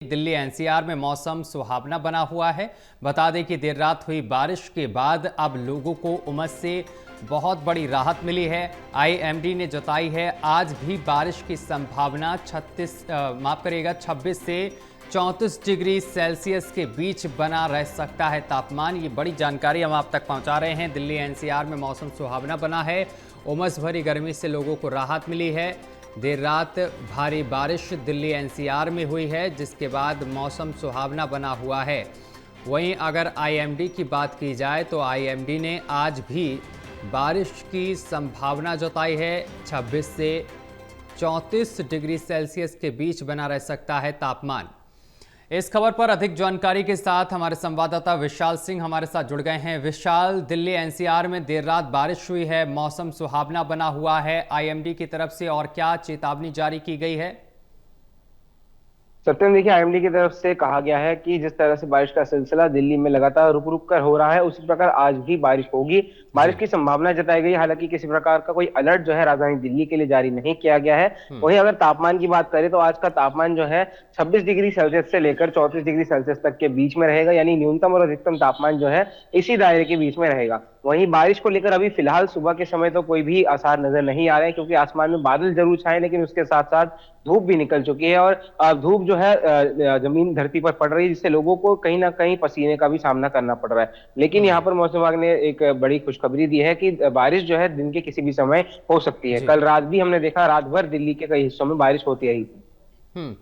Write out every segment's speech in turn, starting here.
Delhi NCR में मौसम सुहावना बना हुआ है। बता दें कि देर रात हुई बारिश के बाद अब लोगों को उमस से बहुत बड़ी राहत मिली है। आईएमडी ने जताई है आज भी बारिश की संभावना 26 से 34 डिग्री सेल्सियस के बीच बना रह सकता है तापमान। ये बड़ी जानकारी हम आप तक पहुंचा रहे हैं। दिल्ली एनसीआर में मौसम सुहावना बना है। उमस भरी गर्मी से लोगों को राहत मिली है। देर रात भारी बारिश दिल्ली एनसीआर में हुई है, जिसके बाद मौसम सुहावना बना हुआ है। वहीं अगर आईएमडी की बात की जाए तो आईएमडी ने आज भी बारिश की संभावना जताई है। 26 से 34 डिग्री सेल्सियस के बीच बना रह सकता है तापमान। इस खबर पर अधिक जानकारी के साथ हमारे संवाददाता विशाल सिंह हमारे साथ जुड़ गए हैं। विशाल, दिल्ली एनसीआर में देर रात बारिश हुई है, मौसम सुहावना बना हुआ है आईएमडी की तरफ से, और क्या चेतावनी जारी की गई है? सत्यम, देखिए, आईएमडी की तरफ से कहा गया है कि जिस तरह से बारिश का सिलसिला दिल्ली में लगातार रुक रुक कर हो रहा है, उसी प्रकार आज भी बारिश होगी। बारिश की संभावना जताई गई। हालांकि किसी प्रकार का कोई अलर्ट जो है राजधानी दिल्ली के लिए जारी नहीं किया गया है। वहीं अगर तापमान की बात करें तो आज का तापमान जो है 26 डिग्री सेल्सियस से लेकर 34 डिग्री सेल्सियस तक के बीच में रहेगा। यानी न्यूनतम और अधिकतम तापमान जो है इसी दायरे के बीच में रहेगा। वहीं बारिश को लेकर अभी फिलहाल सुबह के समय तो कोई भी आसार नजर नहीं आ रहे हैं, क्योंकि आसमान में बादल जरूर छाए, लेकिन उसके साथ साथ धूप भी निकल चुकी है। और धूप जो है जमीन धरती पर पड़ रही है, जिससे लोगों को कहीं ना कहीं पसीने का भी सामना करना पड़ रहा है। लेकिन यहाँ पर मौसम विभाग ने एक बड़ी खुशखबरी दी है कि बारिश जो है दिन के किसी भी समय हो सकती है। कल रात भी हमने देखा, रात भर दिल्ली के कई हिस्सों में बारिश होती रही।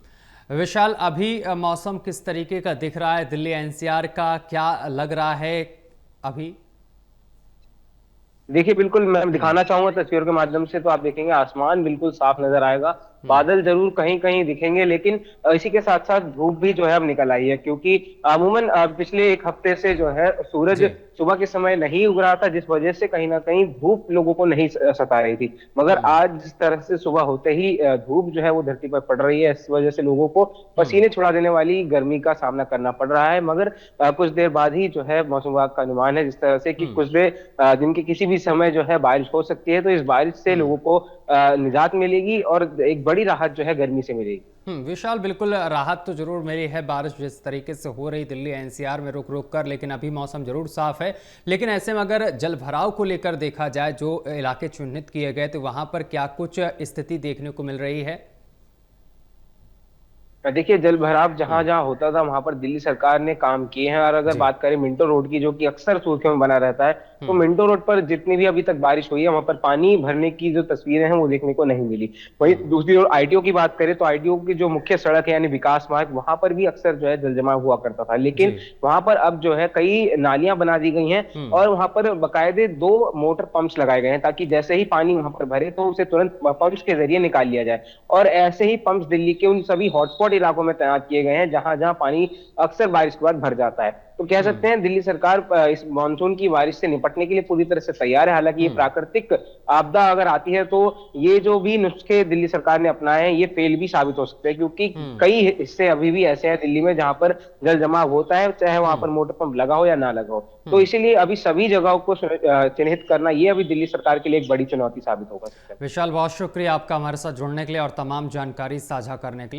विशाल, अभी मौसम किस तरीके का दिख रहा है? दिल्ली एनसीआर का क्या लग रहा है अभी? देखिए, बिल्कुल मैं दिखाना चाहूंगा तस्वीरों के माध्यम से, तो आप देखेंगे आसमान बिल्कुल साफ नजर आएगा। बादल जरूर कहीं कहीं दिखेंगे, लेकिन इसी के साथ साथ धूप भी जो है अब निकल आई है, क्योंकि अमूमन पिछले एक हफ्ते से जो है सूरज सुबह के समय नहीं उग रहा था, जिस वजह से कहीं ना कहीं धूप लोगों को नहीं सता रही थी। मगर आज जिस तरह से सुबह होते ही धूप जो है वो धरती पर पड़ रही है, इस वजह से लोगों को पसीने छुड़ा देने वाली गर्मी का सामना करना पड़ रहा है। मगर कुछ देर बाद ही जो है मौसम विभाग का अनुमान है जिस तरह से कि कुछ देर दिन के किसी भी समय जो है बारिश हो सकती है। तो इस बारिश से लोगों को निजात मिलेगी और एक बड़ी राहत जो है गर्मी से मिलेगी। विशाल, बिल्कुल राहत तो जरूर मिली है। बारिश जिस तरीके से हो रही दिल्ली एनसीआर में रुक रुक कर, लेकिन अभी मौसम जरूर साफ है। लेकिन ऐसे में अगर जल भराव को लेकर देखा जाए, जो इलाके चिन्हित किए गए, तो वहां पर क्या कुछ स्थिति देखने को मिल रही है? देखिए, जल भराव जहां जहां होता था वहां पर दिल्ली सरकार ने काम किए हैं। और अगर बात करें मिंटो रोड की, जो कि अक्सर सुर्खियों में बना रहता है, तो मिंटो रोड पर जितनी भी अभी तक बारिश हुई है वहां पर पानी भरने की जो तस्वीरें हैं वो देखने को नहीं मिली। वहीं दूसरी ओर आईटीओ की बात करें तो आईटीओ की जो मुख्य सड़क है यानी विकास मार्ग, वहां पर भी अक्सर जो है जल जमाव हुआ करता था। लेकिन वहां पर अब जो है कई नालियां बना दी गई हैं और वहां पर बाकायदे 2 मोटर पंप्स लगाए गए हैं, ताकि जैसे ही पानी वहां पर भरे तो उसे तुरंत पंप्स के जरिए निकाल लिया जाए। और ऐसे ही पंप्स दिल्ली के उन सभी हॉटस्पॉट इलाकों में तैनात किए गए हैं जहां जहां पानी अक्सर बारिश के बाद भर जाता है। तो कह सकते हैं दिल्ली सरकार इस मानसून की बारिश से निपटने के लिए पूरी तरह से तैयार है। हालांकि ये प्राकृतिक आपदा अगर आती है तो ये जो भी नुस्खे दिल्ली सरकार ने अपनाए हैं ये फेल भी साबित हो सकते हैं, क्योंकि कई हिस्से अभी भी ऐसे हैं दिल्ली में जहां पर जल जमाव होता है, चाहे वहां पर मोटर पंप लगा हो या ना लगा हो। तो इसीलिए अभी सभी जगहों को चिन्हित करना ये अभी दिल्ली सरकार के लिए एक बड़ी चुनौती साबित होगा। विशाल, बहुत शुक्रिया आपका हमारे साथ जुड़ने के लिए और तमाम जानकारी साझा करने के लिए।